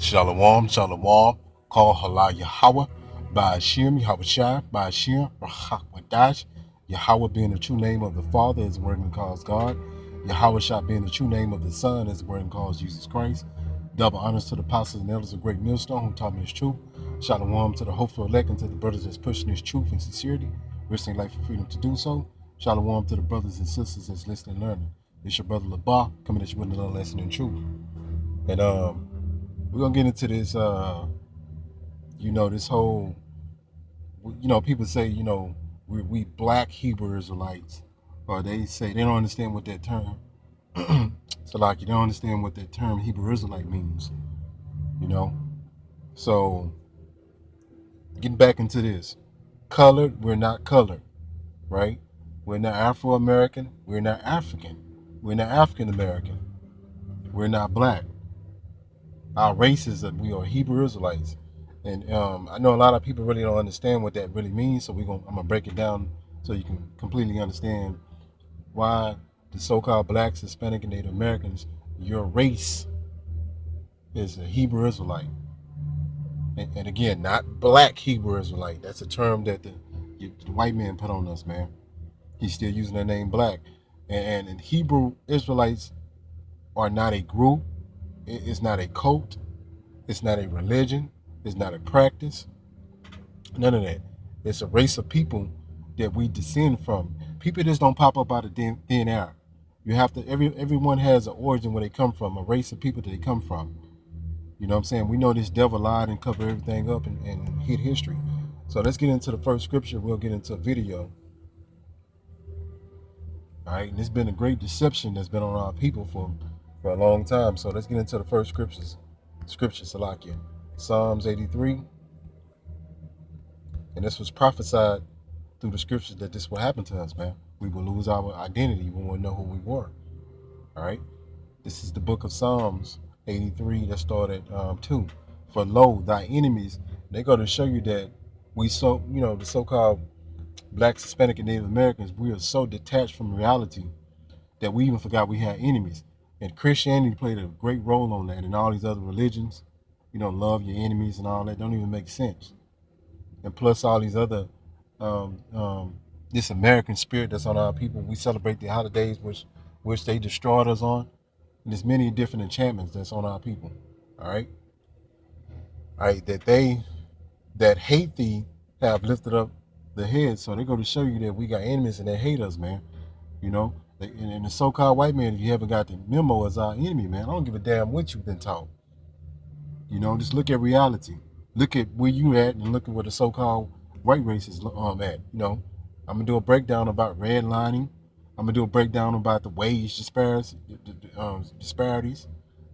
Shalom, shalom. Call Hala Yahweh. Ba'ashim, Yahweh Shai, Ba'ashim, Rahak Yahweh being the true name of the Father is the word and calls God. Yahweh Shai being the true name of the Son is the word and calls Jesus Christ. Double honors to the apostles and elders of Great Millstone who taught me this truth. Shalom to the hopeful elect and to the brothers that's pushing this truth and sincerity, risking life and freedom to do so. Shalom to the brothers and sisters that's listening and learning. It's your brother Labah coming at you with another lesson in truth. And we're gonna get into this this whole people say, we black Hebrew Israelites, or they say they don't understand what that term so like you don't understand what that term Hebrew Israelite means, you know. So getting back into this. Colored, we're not colored, right? We're not Afro American, we're not African. We're not African American. We're not black. Our race is that we are Hebrew Israelites. And I know a lot of people really don't understand what that really means, so I'm gonna break it down so you can completely understand why the so-called blacks, Hispanic, and Native Americans, your race is a Hebrew Israelite. And again, not black Hebrew Israelite. That's a term that the white man put on us, man. He's still using the name black. And Hebrew Israelites are not a group. It's not a cult. It's not a religion. It's not a practice. None of that. It's a race of people that we descend from. People just don't pop up out of thin air. You have to. Everyone has an origin where they come from, a race of people that they come from. You know what I'm saying? We know this devil lied and covered everything up and hid history. So let's get into the first scripture. We'll get into a video. All right, and it's been a great deception that's been on our people for a long time. So let's get into the first scriptures. Scripture, Salakia. Psalms 83. And this was prophesied through the scriptures that this will happen to us, man. We will lose our identity when we know who we were. All right. This is the book of Psalms 83 that started 2. For lo, thy enemies, they go to show you that the so-called blacks, Hispanic, and Native Americans, we are so detached from reality that we even forgot we had enemies. And Christianity played a great role on that, and all these other religions, love your enemies and all that don't even make sense. And plus all these other this American spirit that's on our people. We celebrate the holidays which they destroyed us on. And there's many different enchantments that's on our people. All right. All right, that hate thee have lifted up the head. So they go to show you that we got enemies and they hate us, man. And the so-called white man, if you haven't got the memo, as our enemy, man. I don't give a damn what you've been taught. Just look at reality. Look at where you at and look at where the so-called white race is at. I'm gonna do a breakdown about redlining. I'm gonna do a breakdown about the wage disparities.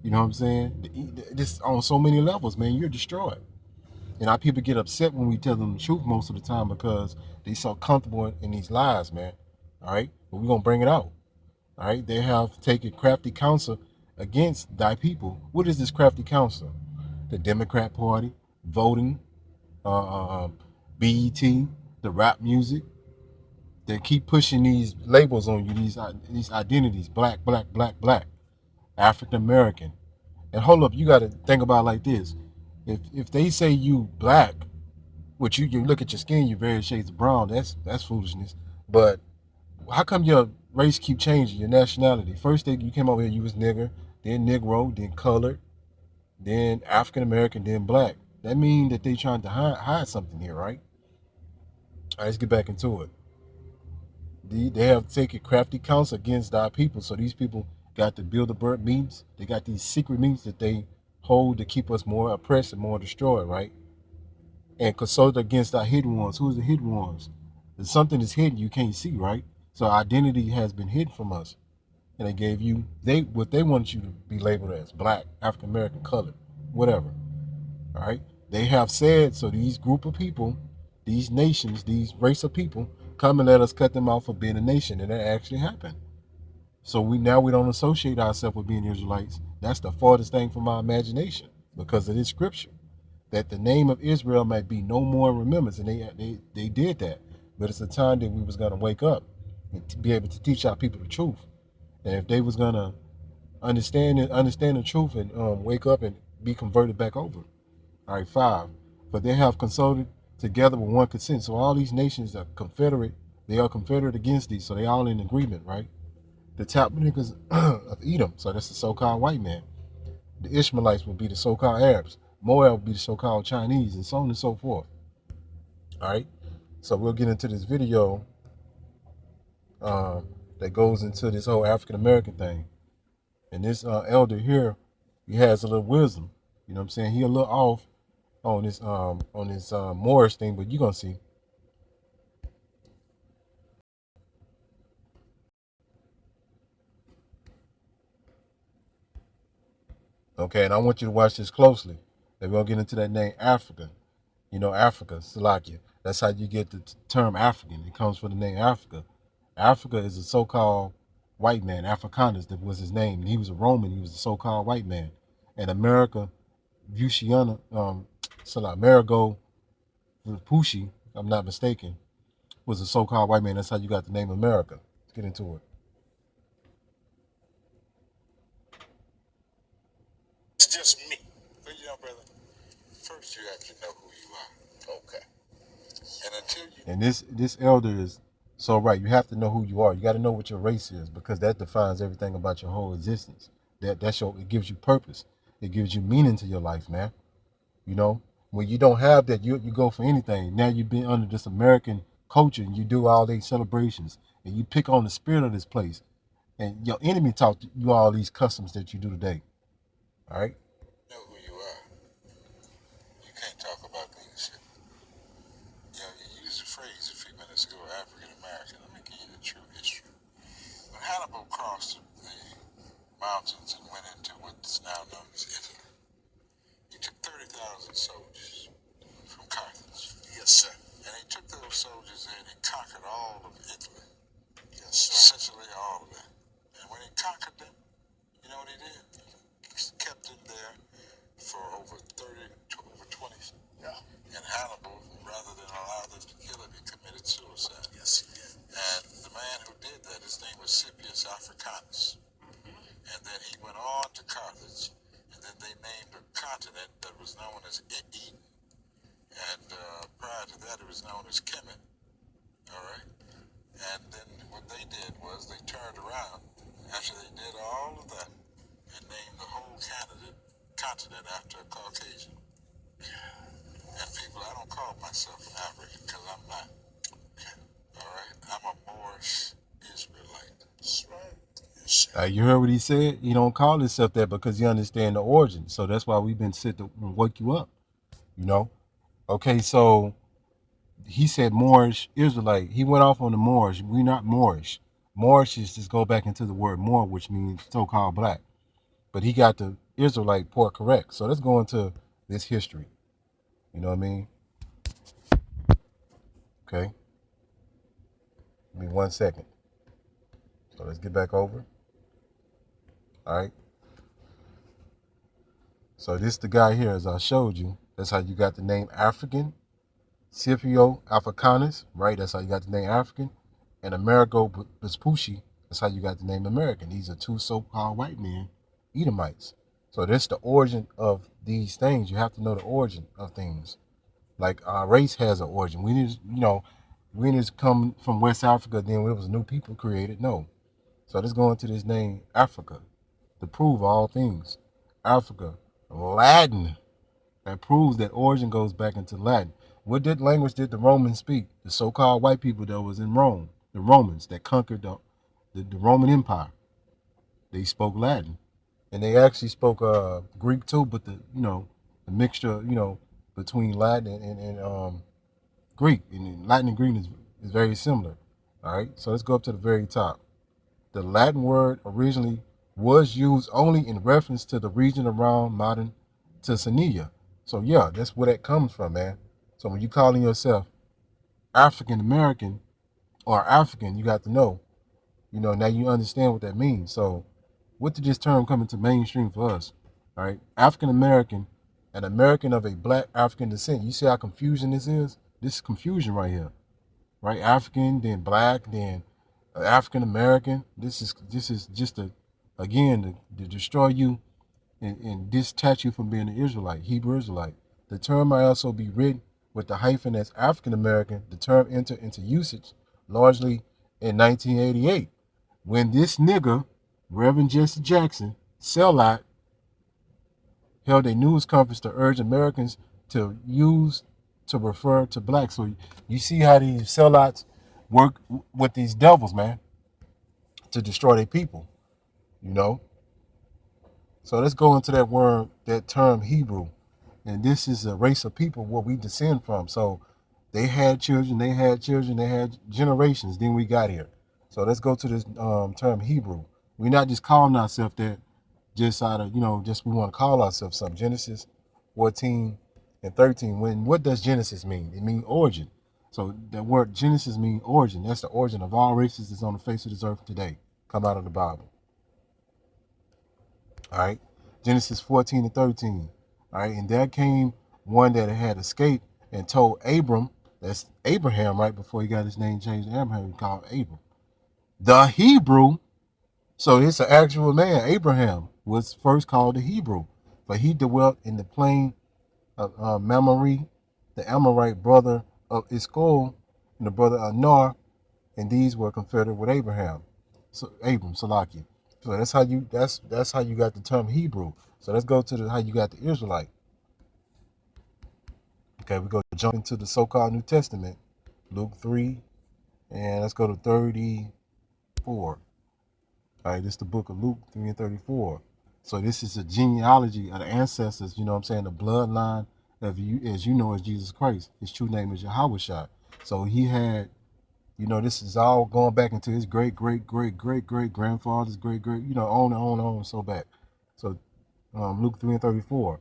You know what I'm saying? This on so many levels, man. You're destroyed. And our people get upset when we tell them the truth most of the time because they so comfortable in these lies, man. All right, but we're gonna bring it out. All right, they have taken crafty counsel against thy people. What is this crafty counsel? The Democrat Party, voting, BET, the rap music. They keep pushing these labels on you, these identities: black, black, black, black, African American. And hold up, you got to think about it like this: if they say you black, which you look at your skin, you're various shades of brown. That's foolishness. But how come your race keep changing? Your nationality. First, you came over here, you was nigger, then Negro, then colored, then African American, then black. That means that they trying to hide something here, right? All right, let's get back into it. They have taken crafty counsel against our people. So these people got the Bilderberg meetings. They got these secret meetings that they hold to keep us more oppressed and more destroyed, right? And consult against our hidden ones. Who's the hidden ones? If something is hidden, you can't see, right? So identity has been hidden from us. And they gave you what they wanted you to be labeled as: black, African American, colored, whatever. All right. They have said, so these group of people, these nations, these race of people, come and let us cut them off for being a nation, and that actually happened. So we don't associate ourselves with being Israelites. That's the farthest thing from our imagination because of this scripture, that the name of Israel might be no more in remembrance, and they did that. But it's a time that we was gonna wake up and to be able to teach our people the truth. And if they was gonna Understand the truth and wake up and be converted back over. All right, 5. But they have consulted together with one consent. So all these nations are confederate. They are confederate against these. So they all in agreement, right? The Tabernacles of Edom. So that's the so-called white man. The Ishmaelites would be the so-called Arabs. Moab would be the so-called Chinese, and so on and so forth. All right. So we'll get into this video that goes into this whole African American thing. And this elder here, he has a little wisdom. You know what I'm saying? He a little off on this Moorish thing, but you're gonna see. Okay, and I want you to watch this closely. And we'll get into that name Africa. You know, Africa, Salakia. That's how you get the term African. It comes from the name Africa. Africa is a so-called white man. Africanus, that was his name. And he was a Roman. He was a so-called white man. And America, Vuciana, Amerigo Vespucci, if I'm not mistaken, was a so-called white man. That's how you got the name America. Let's get into it. It's just me. But you know, brother, first you have to know who you are. Okay. And until you And this elder is so right. You have to know who you are. You got to know what your race is, because that defines everything about your whole existence. It gives you purpose. It gives you meaning to your life, man. You know, when you don't have that, you go for anything. Now you've been under this American culture, and you do all these celebrations, and you pick on the spirit of this place, and your enemy taught you all these customs that you do today. All right. know who you are, you can't talk about leadership. You know, you used a phrase a few minutes ago, African American. Let me give you the true history. When Hannibal crossed the mountains and went into what's now known as Italy, he took 30,000 soldiers from Carthage. Yes, sir. And he took those soldiers in and conquered all of Italy. Yes, sir. Sicily, all of it. And when he conquered them, you know what he did? He kept them there for over 20. Yeah. And Hannibal, rather than allow them to kill him, he committed suicide. Yes, he did. And the man who did that, his name was Scipius Africanus. And then he went on to Carthage, and then they named a continent that was known as Eden. And prior to that, it was known as Kemet. All right? And then what they did was they turned around after they did all of that and named the whole continent after a Caucasian. And people, I don't call myself an African because I'm not. All right? I'm a Moorish Israelite. That's right. You heard what he said? He don't call himself that because he understand the origin. So that's why we've been sent to wake you up. You know? Okay, so he said Moorish Israelite. He went off on the Moorish. We're not Moorish. Moorish is just go back into the word Moor, which means so-called black. But he got the Israelite part correct. So let's go into this history. You know what I mean? Okay. Give me 1 second. So let's get back over. All right. So this the guy here, as I showed you. That's how you got the name African. Scipio Africanus, right? That's how you got the name African. And Amerigo Vespucci, that's how you got the name American. These are two so-called white men, Edomites. So that's the origin of these things. You have to know the origin of things. Like our race has an origin. We didn't, we didn't come from West Africa, then it was new people created. No. So let's go into this name Africa to prove all things. Africa, Latin. That proves that origin goes back into Latin. What language did the Romans speak? The so-called white people that was in Rome, the Romans that conquered the Roman Empire. They spoke Latin, and they actually spoke Greek too. But the mixture between Latin and Greek, and Latin and Greek is very similar. All right, so let's go up to the very top. The Latin word originally was used only in reference to the region around modern Tanzania. So yeah, that's where that comes from, man. So when you calling yourself African American or African, you got to know, now you understand what that means. So what did this term come into mainstream for us? All right, African American, an American of a black African descent. You see how confusing this is? This is confusion right here, right? African, then black, then African American. This is just a Again, to destroy you and detach you from being an Israelite, Hebrew Israelite. The term might also be written with the hyphen as African American. The term entered into usage largely in 1988 when this nigga, Reverend Jesse Jackson, sellout, held a news conference to urge Americans to use to refer to blacks. So you see how these sellouts work with these devils, man, to destroy their people, you know? So let's go into that word, that term Hebrew. And this is a race of people where we descend from. So they had children, they had children, they had generations. Then we got here. So let's go to this term Hebrew. We're not just calling ourselves that just out of, just we want to call ourselves something. Genesis 14 and 13. What does Genesis mean? It means origin. So the word Genesis means origin. That's the origin of all races that's on the face of this earth today. Come out of the Bible. All right. Genesis 14 and 13. All right. And there came one that had escaped and told Abram, that's Abraham, right before he got his name changed to Abraham, he called Abram. The Hebrew, so it's an actual man, Abraham, was first called the Hebrew, but he dwelt in the plain of Mamre, the Amorite brother of Eshcol, and the brother of Nor, and these were confederate with Abraham. So Abram, Salakia. So that's how you got the term Hebrew. So let's go to how you got the Israelite. Okay, we go jump into the so-called New Testament, Luke 3, and let's go to 34. All right, this is the book of Luke 3 and 34. So this is a genealogy of the ancestors, you know what I'm saying, the bloodline of you, as you know, as Jesus Christ. His true name is Yahweh. So he had, this is all going back into his great, great, great, great, great grandfather's great, great, on and on and on, so back. So Luke 3 and 34,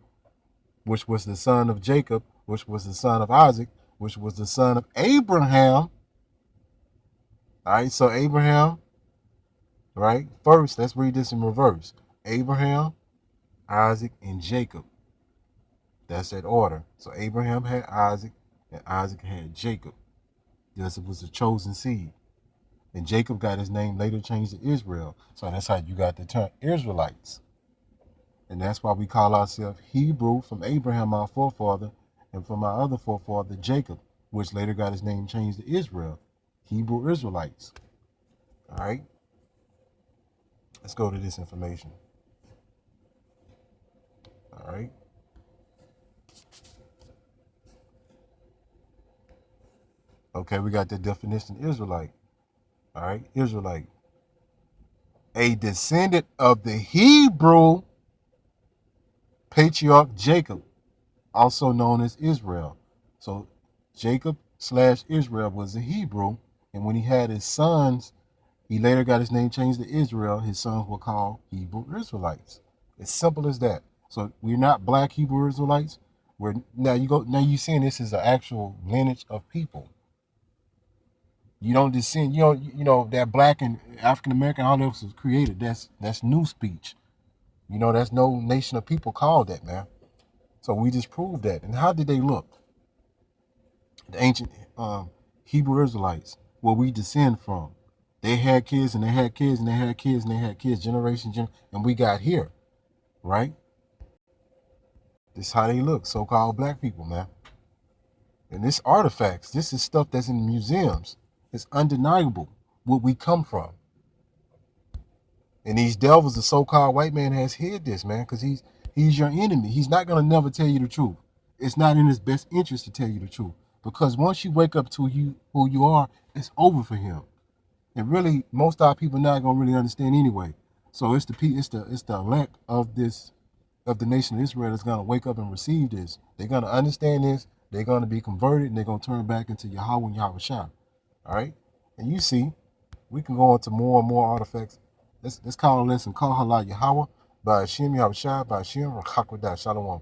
which was the son of Jacob, which was the son of Isaac, which was the son of Abraham. All right, so Abraham, right? First, let's read this in reverse. Abraham, Isaac, and Jacob. That's that order. So Abraham had Isaac, and Isaac had Jacob. Joseph was the chosen seed. And Jacob got his name later changed to Israel. So that's how you got the term Israelites. And that's why we call ourselves Hebrew from Abraham, our forefather, and from our other forefather, Jacob, which later got his name changed to Israel. Hebrew Israelites. All right? Let's go to this information. All right? Okay, we got the definition Israelite. All right? Israelite. A descendant of the Hebrew patriarch Jacob, also known as Israel. So Jacob slash Israel was a Hebrew, and when he had his sons, he later got his name changed to Israel. His sons were called Hebrew Israelites. As simple as that. So we're not black Hebrew Israelites. We're now you seeing this is an actual lineage of people. You don't descend, that black and African American, all that was created. That's new speech. That's no nation of people called that, man. So we just proved that. And how did they look? The ancient Hebrew Israelites, where we descend from. They had kids and they had kids and they had kids and they had kids, and we got here, right? This is how they look, so-called black people, man. And this artifacts, this is stuff that's in museums. It's undeniable where we come from. And these devils, the so-called white man has hid this, man, because he's your enemy. He's not gonna never tell you the truth. It's not in his best interest to tell you the truth. Because once you wake up to who you are, it's over for him. And really, most of our people not gonna really understand anyway. So it's the elect of the nation of Israel that's gonna wake up and receive this. They're gonna understand this. They're gonna be converted, and they're gonna turn back into Yahweh and Yahweh Shah. All right. And you see, we can go into more and more artifacts. Let's call a lesson. Call Halal Yahweh by Hashem Yahweh Shah by Hashem Rakakwada Shalom.